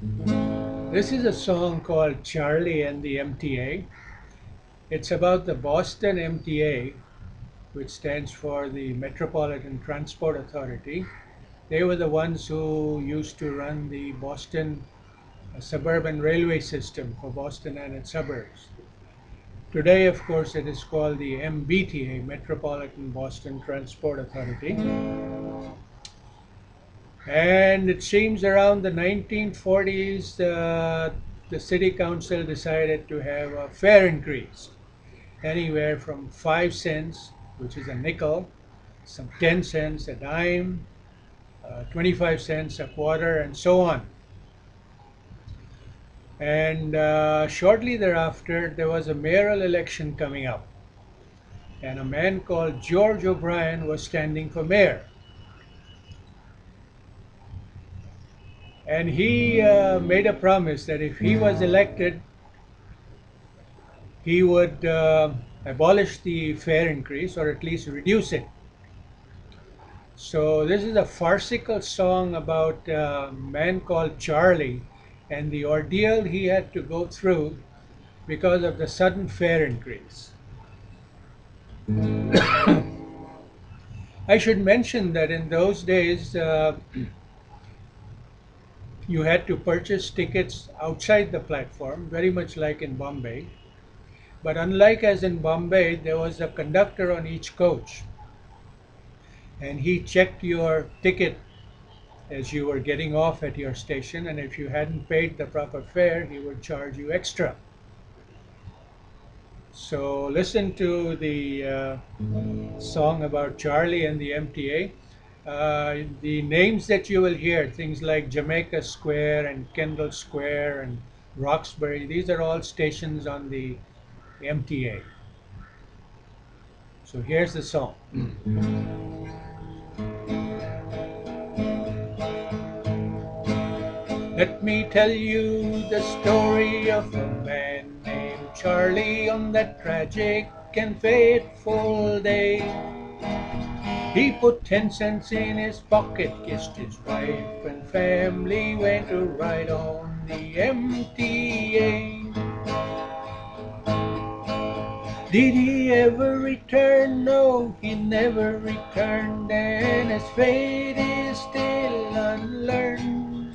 This is a song called Charlie and the MTA. It's about the Boston MTA, which stands for the Metropolitan Transport Authority. They were the ones who used to run the Boston suburban railway system for Boston and its suburbs. Today, of course, it is called the MBTA, Metropolitan Boston Transport Authority. And it seems around the 1940s, the city council decided to have a fare increase, anywhere from 5 cents, which is a nickel, some 10 cents, a dime, 25 cents, a quarter, and so on. And shortly thereafter, there was a mayoral election coming up, and a man called George O'Brien was standing for mayor. And he made a promise that if he was elected, he would abolish the fare increase or at least reduce it. So this is a farcical song about a man called Charlie and the ordeal he had to go through because of the sudden fare increase. I should mention that in those days, you had to purchase tickets outside the platform, very much like in Bombay. But unlike as in Bombay, there was a conductor on each coach, and he checked your ticket as you were getting off at your station, and if you hadn't paid the proper fare, he would charge you extra. So listen to the song about Charlie and the MTA. The names that you will hear, things like Jamaica Square and Kendall Square and Roxbury, these are all stations on the MTA. So here's the song. Let me tell you the story of a man named Charlie on that tragic and fateful day. He put 10 cents in his pocket, kissed his wife and family, went to ride on the MTA. Did he ever return? No, he never returned, and his fate is still unlearned.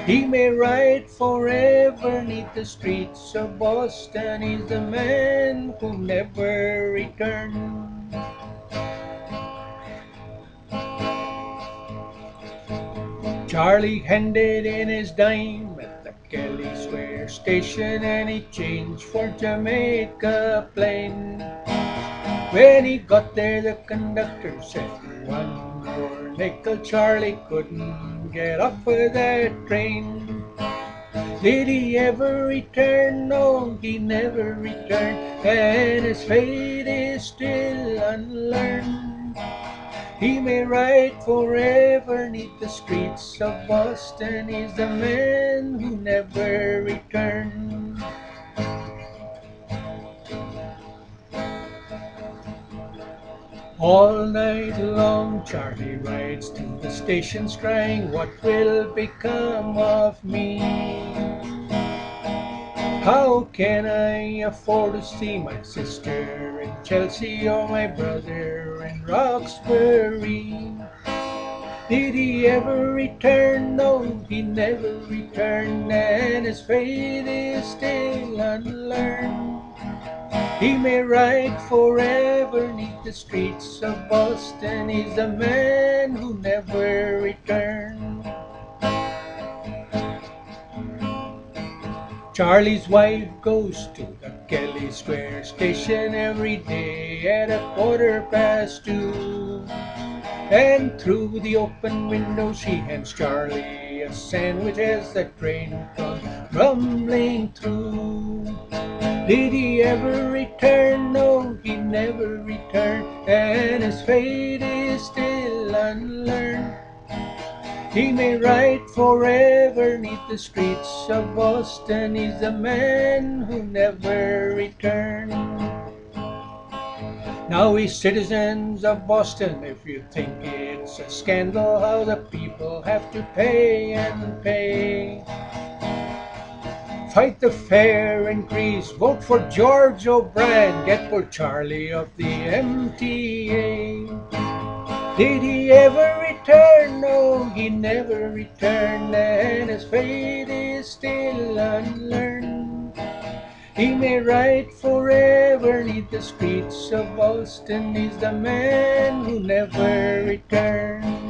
He may ride forever neath the streets of Boston. He's the man who never returned. Charlie handed in his dime at the Kelly Square station, and he changed for Jamaica Plain. When he got there, the conductor said, "One more nickel." Charlie couldn't get off of that train. Did he ever return? No, he never returned, and his fate is still unlearned. He may ride forever neath the streets of Boston. He's the man who never returned. All night long Charlie rides to the stations crying, "What will become of me? How can I afford to see my sister in Chelsea or my brother in Roxbury?" Did he ever return? No, he never returned, and his fate is still unlearned. He may ride forever neath the streets of Boston. He's the man who never returned. Charlie's wife goes to the Kelly Square station every day at 2:15. And through the open window she hands Charlie a sandwich as the train comes rumbling through. Did he ever return? No, he never returned, and his fate is still unlearned. He may ride forever neath the streets of Boston. He's the man who never returned. Now we citizens of Boston, if you think it's a scandal how the people have to pay and pay. Fight the fare increase, vote for George O'Brien, get poor Charlie off the MTA. Did he ever return? No, he never returned, and his fate is still unlearned. He may ride forever neath the streets of Boston. He's the man who never returned.